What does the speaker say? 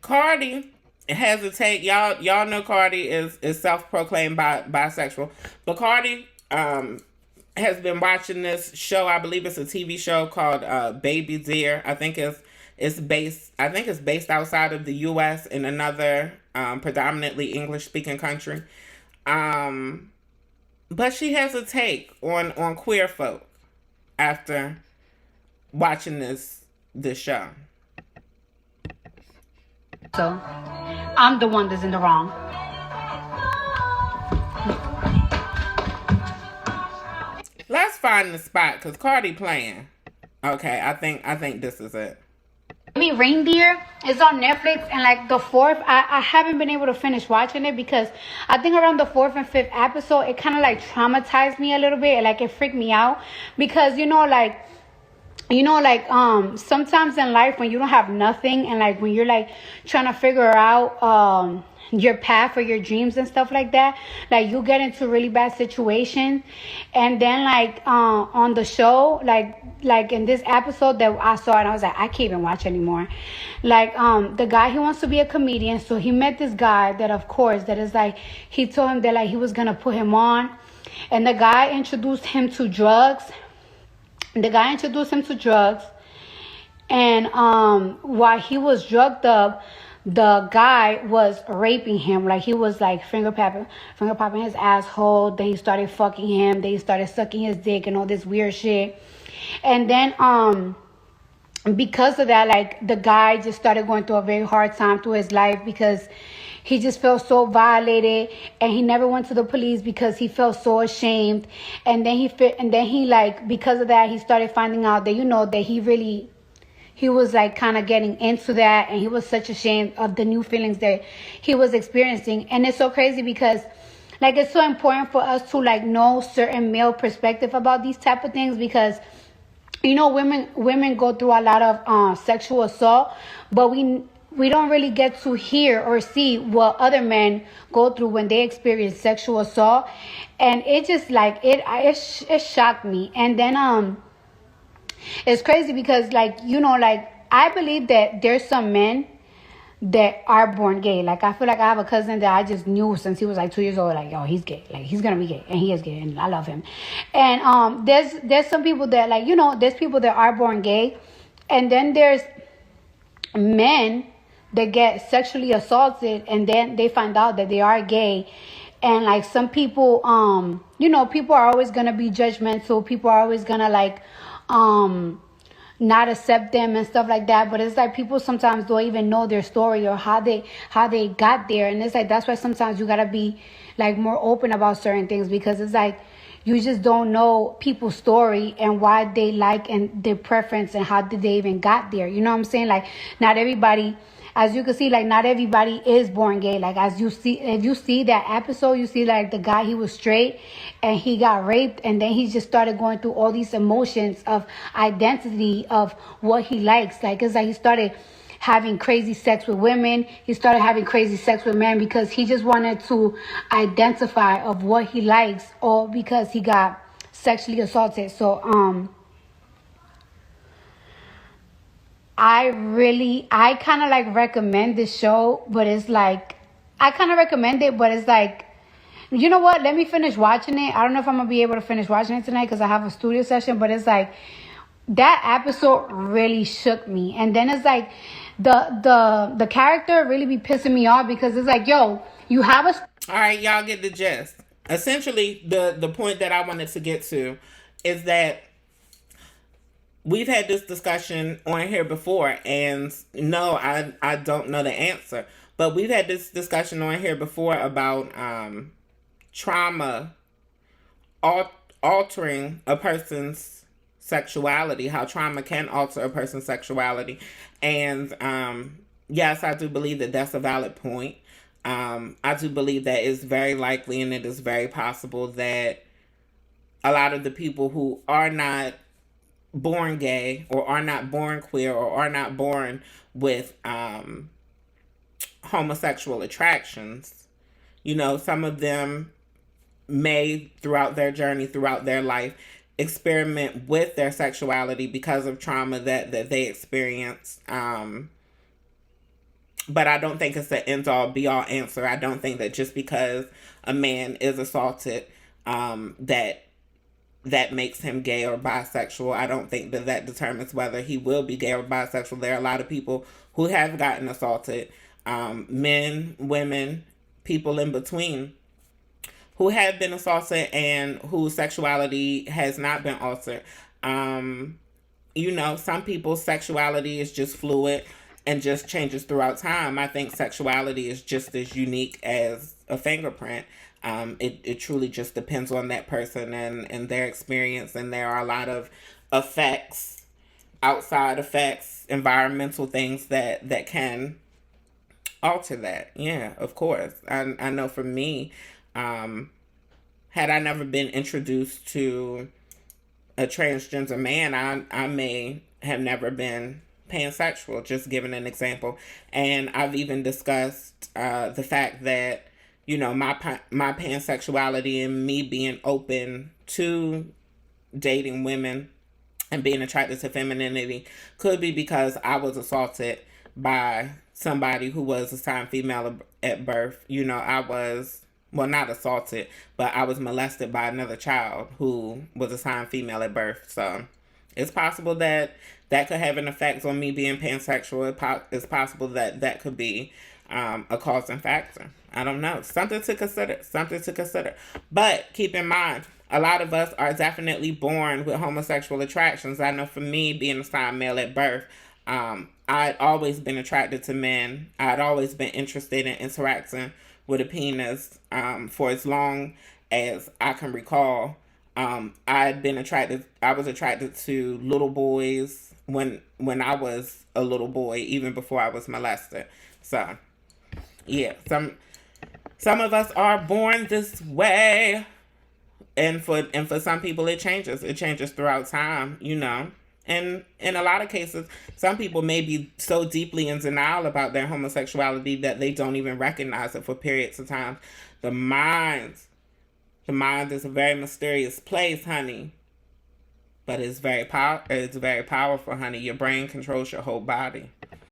Cardi has a take. Y'all know Cardi is self-proclaimed bisexual, but Cardi has been watching this show. I believe it's a TV show called Baby Deer. I think it's based outside of the U.S. in another predominantly English speaking country. Um, but she has a take on queer folk after watching this show. So I'm the one that's in the wrong. Let's find the spot because Cardi playing. Okay, I think this is it. Maybe Reindeer is on Netflix, and like the fourth, I haven't been able to finish watching it because I think around the fourth and fifth episode, it kind of like traumatized me a little bit. Like it freaked me out because sometimes in life when you don't have nothing and like when you're like trying to figure out your path or your dreams and stuff like that, like you get into really bad situations. And then like on the show, like in this episode that I saw, and I was like, I can't even watch anymore. Like the guy, he wants to be a comedian, so he met this guy that, of course, that is like, he told him that like he was gonna put him on, and the guy introduced him to drugs. And while he was drugged up, the guy was raping him. Like he was like finger popping his asshole. Then he started fucking him. Then he started sucking his dick and all this weird shit. And then because of that, like the guy just started going through a very hard time through his life because he just felt so violated, and he never went to the police because he felt so ashamed. And then he like, because of that, he started finding out that that he was like kind of getting into that, and he was such ashamed of the new feelings that he was experiencing. And it's so crazy because like it's so important for us to like know certain male perspective about these type of things because women go through a lot of sexual assault, but we don't really get to hear or see what other men go through when they experience sexual assault. And it just like it shocked me. And then it's crazy because like I believe that there's some men that are born gay. Like I feel like I have a cousin that I just knew since he was like 2 years old, like, yo, he's gay, like he's gonna be gay, and he is gay, and I love him. And there's some people that like there's people that are born gay, and then there's men that get sexually assaulted and then they find out that they are gay. And like some people people are always gonna be judgmental. People are always gonna like not accept them and stuff like that. But it's like people sometimes don't even know their story or how they got there. And it's like that's why sometimes you gotta be like more open about certain things, because it's like you just don't know people's story and why they like and their preference and how did they even got there. You know what I'm saying? Like not everybody, as you can see, like not everybody is born gay. Like as you see, if you see that episode, you see like the guy, he was straight and he got raped, and then he just started going through all these emotions of identity of what he likes. Like it's like he started having crazy sex with women. He started having crazy sex with men because he just wanted to identify of what he likes, or because he got sexually assaulted. So I kind of like recommend this show, but it's like, I kind of recommend it, but it's like, you know what? Let me finish watching it. I don't know if I'm going to be able to finish watching it tonight because I have a studio session, but it's like, that episode really shook me. And then it's like, the character really be pissing me off because it's like, yo, you have a... All right, y'all get the gist. Essentially, the point that I wanted to get to is that we've had this discussion on here before, and no, I don't know the answer, but we've had this discussion on here before about trauma altering a person's sexuality, how trauma can alter a person's sexuality. And yes, I do believe that that's a valid point. I do believe that it's very likely and it is very possible that a lot of the people who are not born gay or are not born queer or are not born with homosexual attractions, some of them may, throughout their journey, throughout their life, experiment with their sexuality because of trauma that they experience But I don't think it's the end all be all answer. I don't think that just because a man is assaulted, that makes him gay or bisexual. I don't think that determines whether he will be gay or bisexual. There are a lot of people who have gotten assaulted, men, women, people in between, who have been assaulted and whose sexuality has not been altered. Some people's sexuality is just fluid and just changes throughout time. I think sexuality is just as unique as a fingerprint. It truly just depends on that person and their experience, and there are a lot of effects, outside effects, environmental things that can alter that. Yeah, of course. I know for me, had I never been introduced to a transgender man, I may have never been pansexual, just giving an example. And I've even discussed the fact that, my pansexuality and me being open to dating women and being attracted to femininity could be because I was assaulted by somebody who was assigned female at birth. I was, well, not assaulted, but I was molested by another child who was assigned female at birth. So it's possible that could have an effect on me being pansexual. It's possible that could be a causing factor. I don't know. Something to consider. But keep in mind, a lot of us are definitely born with homosexual attractions. I know for me, being assigned male at birth, I'd always been attracted to men. I'd always been interested in interacting with a penis for as long as I can recall. I was attracted to little boys when I was a little boy, even before I was molested. So, yeah, some of us are born this way, and for some people it changes. It changes throughout time. And in a lot of cases, some people may be so deeply in denial about their homosexuality that they don't even recognize it for periods of time. The mind is a very mysterious place, honey. But it's very powerful, honey. Your brain controls your whole body.